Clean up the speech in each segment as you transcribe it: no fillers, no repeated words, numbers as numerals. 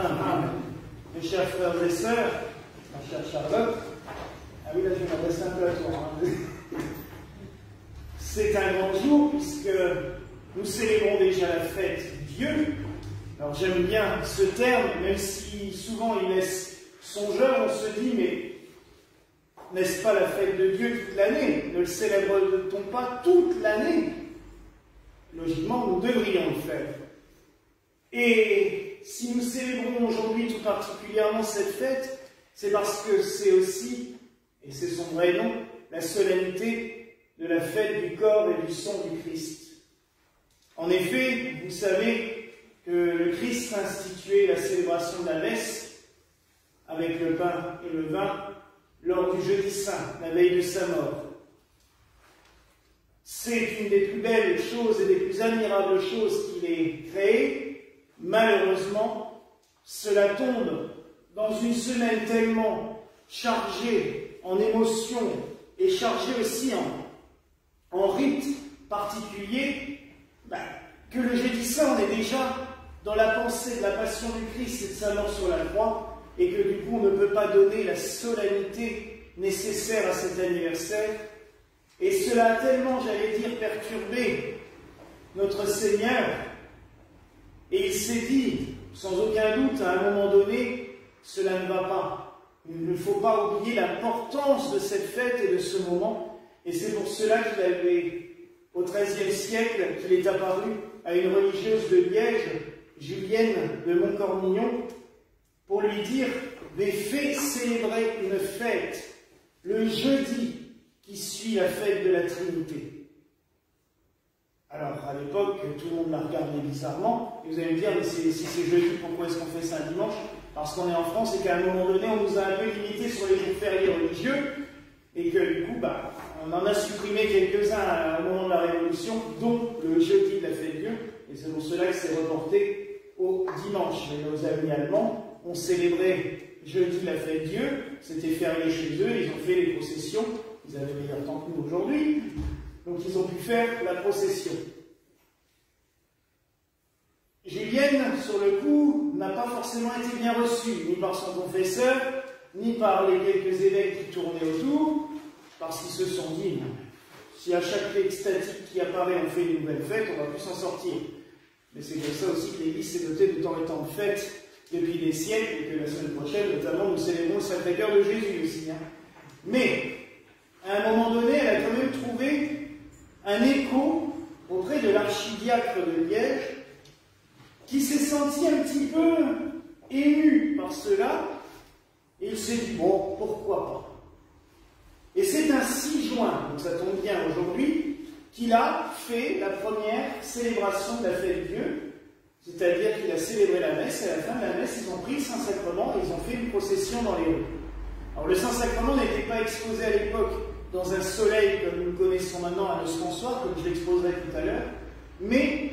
Amen. Mes chers frères et sœurs, ma chère Charlotte, ah oui, là je m'adresse un peu à toi. C'est un grand jour puisque nous célébrons déjà la fête du Dieu. Alors j'aime bien ce terme, même si souvent il laisse songeur, on se dit, mais n'est-ce pas la fête de Dieu toute l'année? Ne le célèbre-t-on pas toute l'année? Logiquement, nous devrions le faire. Et si nous célébrons aujourd'hui tout particulièrement cette fête, c'est parce que c'est aussi, et c'est son vrai nom, la solennité de la fête du corps et du sang du Christ. En effet, vous savez que le Christ a institué la célébration de la messe avec le pain et le vin lors du jeudi saint, la veille de sa mort. C'est une des plus belles choses et des plus admirables choses qu'il ait créées. Malheureusement, cela tombe dans une semaine tellement chargée en émotions et chargée aussi en rites particuliers, que le jeudi saint, on est déjà dans la pensée de la passion du Christ et de sa mort sur la croix, et que du coup on ne peut pas donner la solennité nécessaire à cet anniversaire. Et cela a tellement, j'allais dire, perturbé notre Seigneur, et il s'est dit, sans aucun doute, à un moment donné, cela ne va pas. Il ne faut pas oublier l'importance de cette fête et de ce moment, et c'est pour cela qu'il avait, au XIIIe siècle, qu'il est apparu à une religieuse de Liège, Julienne de Montcornillon, pour lui dire « Mais fais célébrer une fête le jeudi qui suit la fête de la Trinité. » Alors, à l'époque, tout le monde l'a regardé bizarrement, et vous allez me dire « Mais si c'est jeudi, pourquoi est-ce qu'on fait ça un dimanche ?» Parce qu'on est en France et qu'à un moment donné, on nous a un peu limité sur les jours fériés religieux, et que du coup, on en a supprimé quelques-uns au moment de la Révolution, dont le jeudi de la fête de Dieu, et c'est pour cela que c'est reporté au dimanche. Mais nos amis allemands ont célébré jeudi la fête de Dieu, c'était férié chez eux, ils ont fait les processions, ils avaient meilleur temps que nous aujourd'hui, donc ils ont pu faire la procession. Julienne, sur le coup, n'a pas forcément été bien reçue, ni par son confesseur, ni par les quelques évêques qui tournaient autour, parce qu'ils se sont dit, si à chaque fait extatique qui apparaît on fait une nouvelle fête, on va plus s'en sortir. Mais c'est comme ça aussi que l'Église s'est dotée de temps et temps de fêtes depuis des siècles, et que la semaine prochaine, notamment, nous célébrons le Sacré-Cœur de Jésus aussi. Mais, à un moment donné, elle a quand même trouvé un écho auprès de l'archidiacre de Liège, qui s'est senti un petit peu ému par cela, et il s'est dit, bon, pourquoi pas. Et c'est un 6 juin, donc ça tombe bien aujourd'hui, qu'il a fait la première célébration de la fête de Dieu, c'est-à-dire qu'il a célébré la messe, et à la fin de la messe, ils ont pris le Saint-Sacrement et ils ont fait une procession dans les rues. Alors le Saint-Sacrement n'était pas exposé à l'époque dans un soleil comme nous le connaissons maintenant à l'ostensoir, comme je l'exposerai tout à l'heure, mais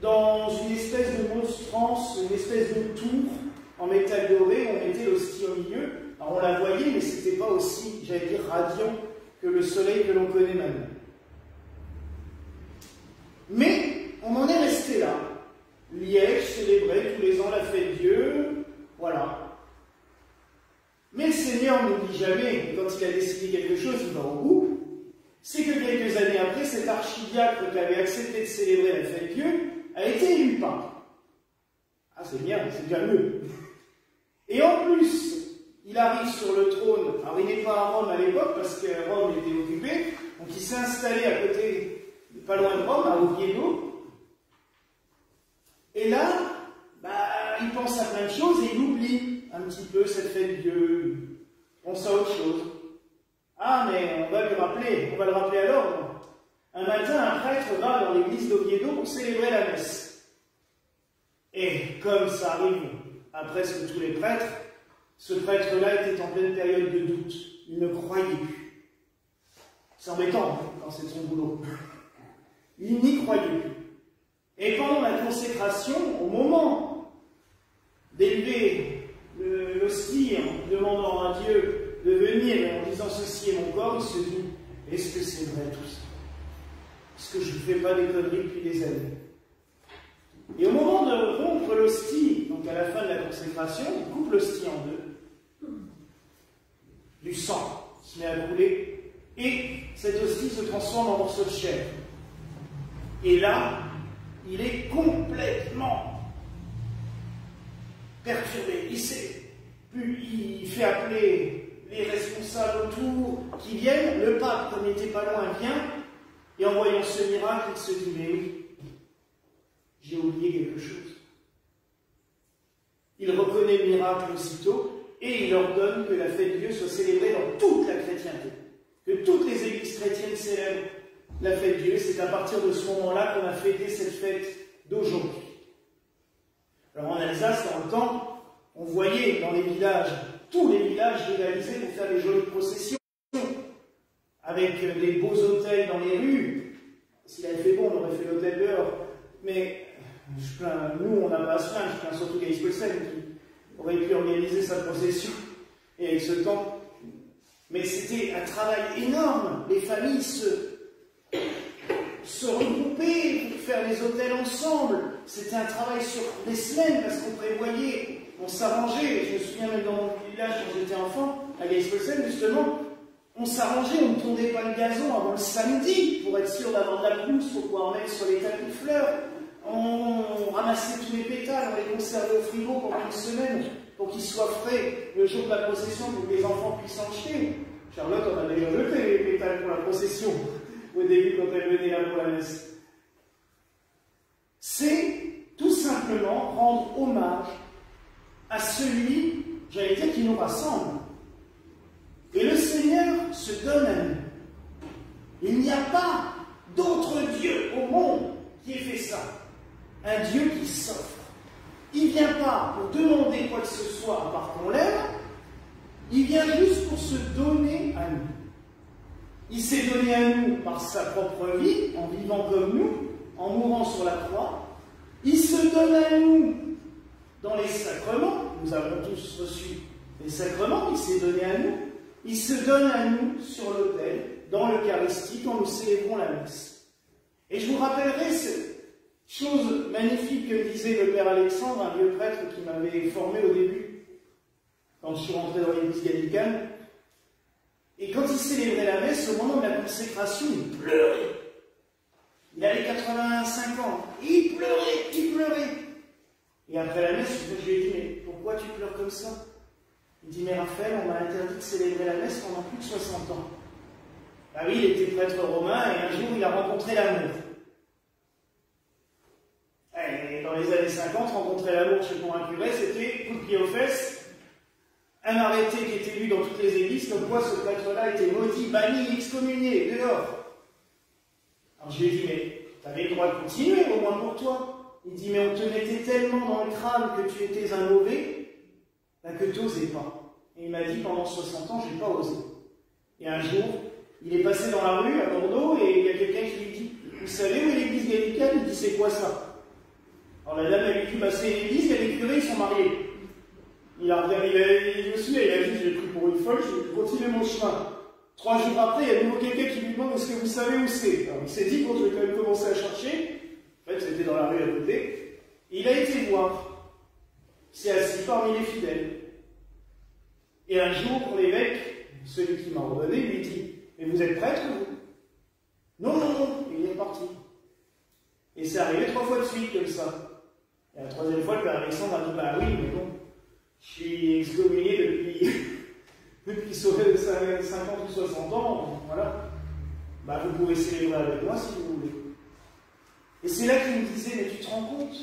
dans une espèce de monstrance, une espèce de tour en métal doré, on mettait l'hostie au milieu. Alors on la voyait, mais ce n'était pas aussi, j'allais dire, radiant que le soleil que l'on connaît maintenant. Mais on en est resté là. Liège célébrait tous les ans la fête de Dieu, voilà. Mais le Seigneur ne dit jamais, quand il a décidé quelque chose, il va au bout. C'est que quelques années après, cet archidiacre qui avait accepté de célébrer la fête de Dieu a été élu pape. Ah, c'est bien, c'est déjà mieux. Et en plus, il arrive sur le trône. Alors, il n'est pas à Rome à l'époque, parce que Rome était occupée, donc il s'est installé à côté, pas loin de Rome, à Oviedo. Et là, il pense à plein de choses et il oublie un petit peu cette fête de Dieu. On pense à autre chose. Ah, mais on va le rappeler à l'ordre. Un matin, un prêtre va dans l'église d'Oviedo pour célébrer la messe. Et comme ça arrive à presque tous les prêtres, ce prêtre-là était en pleine période de doute. Il ne croyait plus. C'est embêtant quand c'est son boulot. Il n'y croyait plus. Et pendant la consécration, au moment d'élever l'hostie en demandant à Dieu de venir et en disant ceci est mon corps, il se dit, est-ce que c'est vrai tout ça? Est-ce que je ne fais pas des conneries depuis des années? Et au moment de rompre l'hostie, donc à la fin de la consécration, consécration, il coupe l'hostie en deux. Du sang se met à couler, et cette hostie se transforme en morceaux de chair. Et là, il est complètement perturbé. Il fait appeler les responsables autour qui viennent. Le pape, comme il n'était pas loin, vient. Et en voyant ce miracle, il se dit, mais oui, j'ai oublié quelque chose. Il reconnaît le miracle aussitôt et il ordonne que la fête de Dieu soit célébrée dans toute la chrétienté. Que toutes les églises chrétiennes célèbrent la fête de Dieu. C'est à partir de ce moment-là qu'on a fêté cette fête d'aujourd'hui. Alors en Alsace, dans le temps, on voyait dans les villages, tous les villages rivalisaient pour faire des jolies processions, avec des beaux hôtels dans les rues. S'il avait fait bon, on aurait fait l'hôtel dehors. Mais nous, on n'a pas à se plaindre. Je plains surtout Gaïs Polsen qui aurait pu organiser sa procession et avec ce temps. Mais c'était un travail énorme. Les familles se regrouper pour faire les hôtels ensemble. C'était un travail sur des semaines parce qu'on prévoyait, on s'arrangeait. Je me souviens même dans mon village quand j'étais enfant, à Gaïs-Polsen justement, on s'arrangeait, on ne tondait pas le gazon avant le samedi pour être sûr d'avoir de la pelouse pour pouvoir mettre sur les tapis de fleurs. On ramassait tous les pétales, on les conservait au frigo pendant une semaine pour qu'ils soient frais le jour de la procession pour que les enfants puissent en jeter. Charlotte, on a déjà jeté les pétales pour la procession au début quand elle venait là pour la messe. C'est tout simplement rendre hommage à celui, j'allais dire, qui nous rassemble. Et le Seigneur se donne à nous. Il n'y a pas d'autre Dieu au monde qui ait fait ça. Un Dieu qui s'offre. Il ne vient pas pour demander quoi que ce soit à part qu'on l'aime. Il vient juste pour se donner à nous. Il s'est donné à nous par sa propre vie, en vivant comme nous, en mourant sur la croix. Il se donne à nous dans les sacrements. Nous avons tous reçu les sacrements. Il s'est donné à nous. Il se donne à nous sur l'autel, dans l'Eucharistie, quand nous célébrons la messe. Et je vous rappellerai cette chose magnifique que disait le Père Alexandre, un vieux prêtre qui m'avait formé au début, quand je suis rentré dans l'église gallicane. Et quand il célébrait la messe, au moment de la consécration, il pleurait. Il avait 85 ans. Il pleurait. Et après la messe, je lui ai dit, mais pourquoi tu pleures comme ça? Il dit, mais Raphaël, on m'a interdit de célébrer la messe pendant plus de 60 ans. Ah oui, il était prêtre romain et un jour, il a rencontré l'amour. Et dans les années 50, rencontrer l'amour chez pour un curé, c'était coup de pied aux fesses. Un arrêté qui était lu dans toutes les églises, comme quoi ce prêtre-là était maudit, banni, excommunié, dehors. Alors je lui ai dit, mais tu avais le droit de continuer, au moins pour toi. Il dit, mais on te mettait tellement dans le crâne que tu étais un mauvais, que tu n'osais pas. Et il m'a dit, pendant 60 ans, je n'ai pas osé. Et un jour, il est passé dans la rue à Bordeaux, et il y a quelqu'un qui lui dit, vous savez où est l'église gallicane? Il dit, c'est quoi ça? Alors la dame, elle lui dit, bah, c'est l'église, il y a les curés, ils sont mariés. Il a regardé, il me suivait, il a dit, j'ai pris pour une folle, je vais continuer mon chemin. 3 jours après, il y a de nouveau quelqu'un qui lui demande, est-ce que vous savez où c'est? Alors il s'est dit, bon, je vais quand même commencer à chercher. En fait, c'était dans la rue à côté. Et il a été voir. Il s'est assis parmi les fidèles. Et un jour, l'évêque, celui qui m'a ordonné, lui dit, mais vous êtes prêtre, vous? Non, il est parti. Et c'est arrivé 3 fois de suite comme ça. Et la 3e fois, le Père Alexandre a dit, bah oui, mais bon, je suis excommunié depuis 50 ou 60 ans, voilà. Bah vous pouvez célébrer avec moi si vous voulez. Et c'est là qu'il me disait, mais tu te rends compte?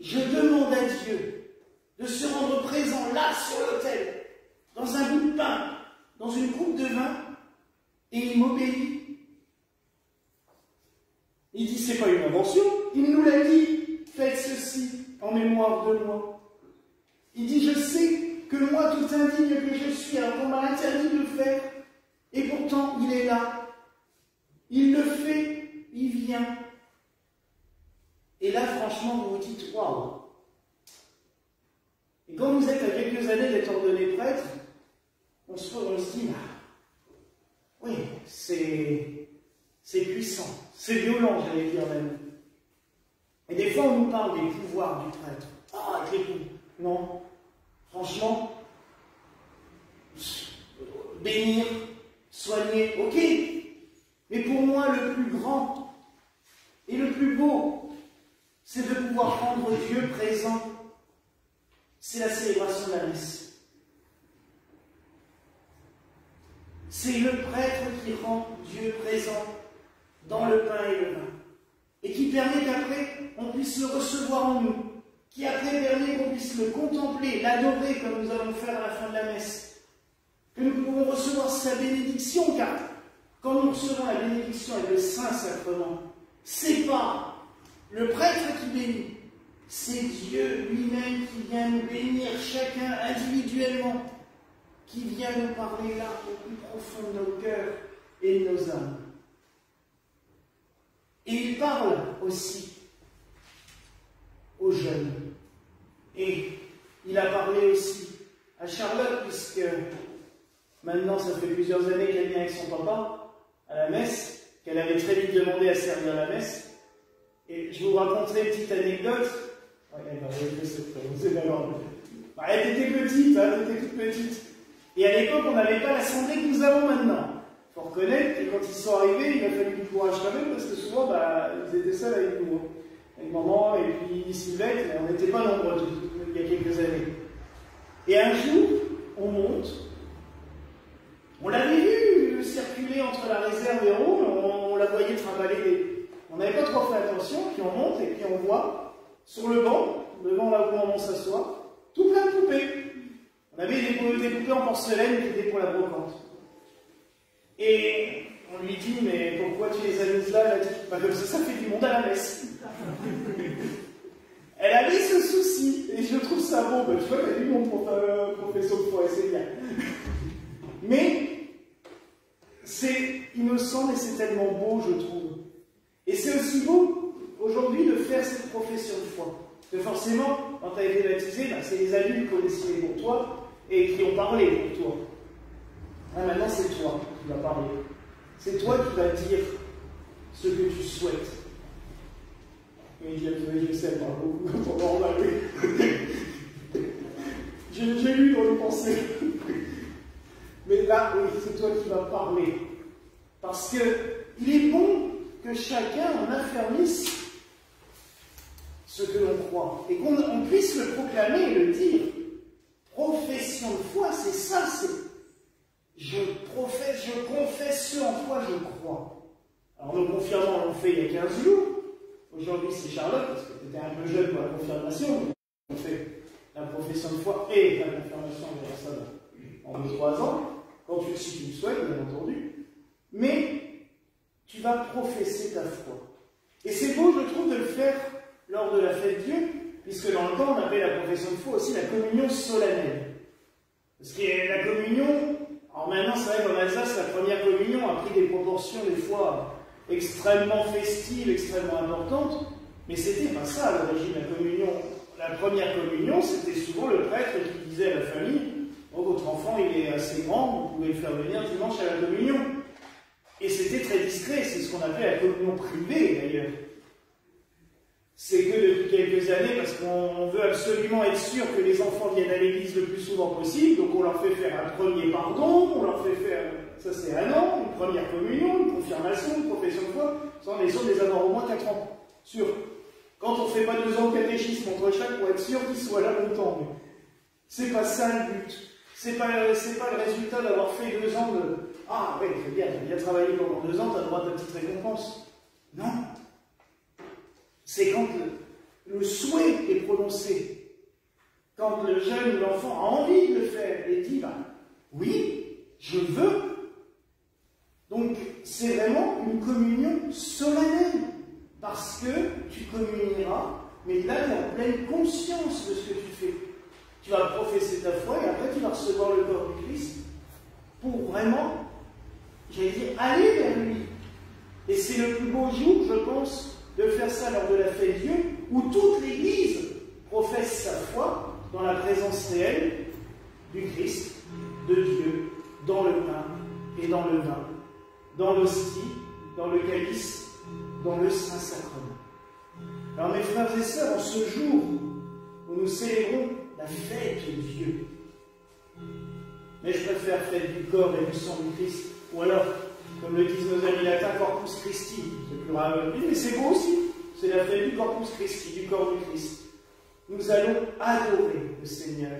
Je demande à Dieu de se rendre présent là sur l'autel, dans un bout de pain, dans une coupe de vin, et il m'obéit. Il dit, c'est pas une invention, il nous l'a dit, faites ceci en mémoire de moi. Il dit, je sais que moi, tout indigne que je suis, alors qu'on m'a interdit de le faire, et pourtant, il est là. Il le fait, il vient. Et là, franchement, vous vous dites, waouh. Et quand vous êtes à quelques années d'être ordonné prêtre, on se dit, oui, c'est puissant, c'est violent, j'allais dire même. Et des fois, on nous parle des pouvoirs du prêtre. Ah, Non. Franchement, bénir, soigner, ok. Mais pour moi, le plus grand et le plus beau, c'est de pouvoir rendre Dieu présent. C'est la célébration de la messe. C'est le prêtre qui rend Dieu présent dans le pain et le vin. Et qui permet qu'après, on puisse le recevoir en nous. Qui après permet qu'on puisse le contempler, l'adorer comme nous allons faire à la fin de la messe. Que nous pouvons recevoir sa bénédiction, car quand nous recevons la bénédiction et le Saint-Sacrement, c'est pas le prêtre qui bénit, c'est Dieu lui-même qui vient nous bénir, chacun individuellement, qui vient nous parler là, au plus profond de nos cœurs et de nos âmes. Et il parle aussi aux jeunes. Et il a parlé aussi à Charlotte, puisque maintenant ça fait plusieurs années qu'elle vient avec son papa à la messe, qu'elle avait très vite demandé à servir la messe. Et je vous raconterai une petite anecdote. Elle était petite, hein, elle était toute petite. Et à l'époque, on n'avait pas l'assemblée que nous avons maintenant. Il faut reconnaître que quand ils sont arrivés, il a fallu du courage quand même, parce que souvent, ils étaient seuls avec nous. Avec maman et puis Sylvette, mais on n'était pas nombreux il y a quelques années. Et un jour, on monte. On l'avait vu circuler entre la réserve et Rome, on la voyait trimballer. On n'avait pas trop fait attention, puis on monte et puis on voit sur le banc, devant là où maman s'assoit, tout plein de poupées. On avait des poupées en porcelaine qui étaient pour la brocante. Et on lui dit, mais pourquoi tu les as mises là? Elle a dit, comme ça fait du monde à la messe. Elle avait ce souci, et je trouve ça beau. Tu vois, elle a eu mon professeur de foi, c'est bien. Mais c'est innocent et c'est tellement beau, je trouve. Et c'est aussi beau, aujourd'hui, de faire cette profession de foi. Parce que forcément, quand tu as été baptisé, c'est les adultes qui ont décidé pour toi et qui ont parlé pour toi. Maintenant, c'est toi qui vas parler. C'est toi qui vas dire ce que tu souhaites. Et je sais pas beaucoup quand on va en parler. J'ai lu dans les pensées. Mais là, oui, c'est toi qui vas parler. Parce que il est bon que chacun en affermisse ce que l'on croit. Et qu'on puisse le proclamer et le dire. Profession de foi, c'est ça, c'est je confesse ce en quoi je crois. Alors nos confirmants l'ont fait il y a 15 jours. Aujourd'hui c'est Charlotte, parce que tu étais un peu jeune pour la confirmation. On fait la profession de foi et la confirmation de personne en 2-3 ans, si tu le souhaites, bien entendu. Mais tu vas professer ta foi. Et c'est beau, je trouve, de le faire lors de la fête Dieu, puisque dans le temps, on appelle la profession de foi aussi la communion solennelle. Parce que la communion, alors maintenant, c'est vrai qu'en Alsace, la première communion a pris des proportions, des fois, extrêmement festives, extrêmement importantes, mais c'était pas ça à l'origine, la communion. La première communion, c'était souvent le prêtre qui disait à la famille, oh, votre enfant, il est assez grand, vous pouvez le faire venir dimanche à la communion. Et c'était très discret, c'est ce qu'on appelait la communion privée, d'ailleurs. C'est que depuis quelques années, parce qu'on veut absolument être sûr que les enfants viennent à l'église le plus souvent possible, donc on leur fait faire un premier pardon, on leur fait faire, ça c'est un an, une première communion, une confirmation, une profession de foi, on est sûr de les avoir au moins 4 ans, sûr. Quand on ne fait pas 2 ans de catéchisme entre chaque, pour être sûr qu'ils soient là longtemps. Mais c'est pas ça le but. C'est pas le résultat d'avoir fait 2 ans de... Ah ouais, c'est bien, t'as bien travaillé pendant 2 ans, t'as le droit de ta petite récompense. Non. C'est quand le souhait est prononcé, quand le jeune ou l'enfant a envie de le faire et dit, oui, je veux. Donc, c'est vraiment une communion solennelle, parce que tu communieras, mais là, tu es en pleine conscience de ce que tu fais. Tu vas professer ta foi et après, tu vas recevoir le corps du Christ pour vraiment, j'allais dire, aller vers lui. Et c'est le plus beau jour, je pense, de faire ça lors de la fête Dieu, où toute l'Église professe sa foi dans la présence réelle du Christ, de Dieu, dans le pain et dans le vin, dans l'hostie, dans le calice, dans le Saint-Sacrement. Alors mes frères et sœurs, en ce jour où nous célébrons la fête de Dieu. Mais je préfère fête du corps et du sang du Christ, ou alors, comme le disent nos amis latins, Corpus Christi, c'est plus rare, mais c'est beau aussi, c'est la fête du Corpus Christi, du corps du Christ. Nous allons adorer le Seigneur,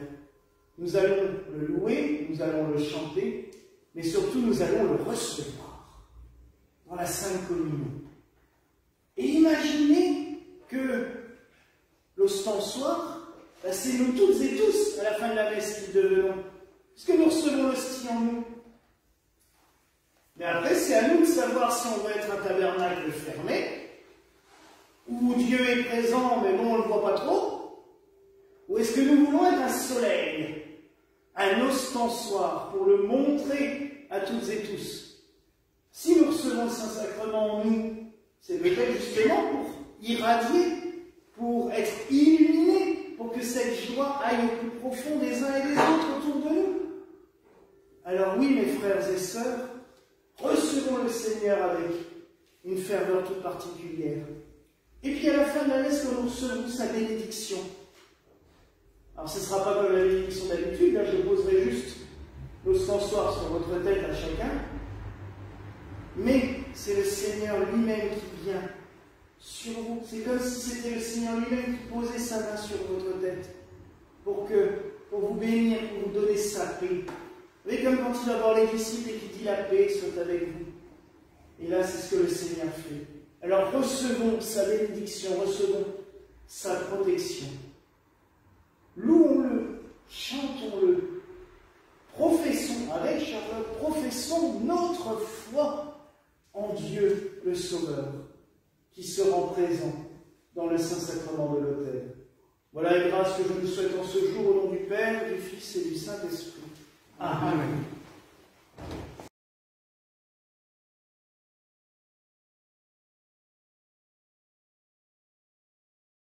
nous allons le louer, nous allons le chanter, mais surtout nous allons le recevoir dans la Sainte Communion. Et imaginez que l'ostensoir, c'est nous toutes et tous, à la fin de la messe, qui devenons. Parce que nous recevons l'hostie en nous. Mais après, c'est à nous de savoir si on veut être un tabernacle fermé, où Dieu est présent, mais bon, on ne le voit pas trop, ou est-ce que nous voulons être un soleil, un ostensoir, pour le montrer à toutes et tous. Si nous recevons le Saint-Sacrement en nous, c'est peut-être justement pour irradier, pour être illuminé, pour que cette joie aille au plus profond des uns et des autres autour de nous. Alors oui, mes frères et sœurs, recevons le Seigneur avec une ferveur toute particulière. Et puis à la fin de la messe, nous recevons sa bénédiction. Alors ce ne sera pas comme la bénédiction d'habitude, là je poserai juste l'ostensoir sur votre tête à chacun. Mais c'est le Seigneur lui-même qui vient sur vous. C'est comme si c'était le Seigneur lui-même qui posait sa main sur votre tête pour vous bénir, pour vous donner sa paix. Vous voyez, comme quand il va voir les disciples et qu'il dit la paix soit avec vous. Et là, c'est ce que le Seigneur fait. Alors recevons sa bénédiction, recevons sa protection. Louons-le, chantons-le, professons, avec Charlotte, professons notre foi en Dieu le Sauveur, qui se rend présent dans le Saint-Sacrement de l'autel. Voilà les grâces que je nous souhaite en ce jour au nom du Père, du Fils et du Saint-Esprit. Amen.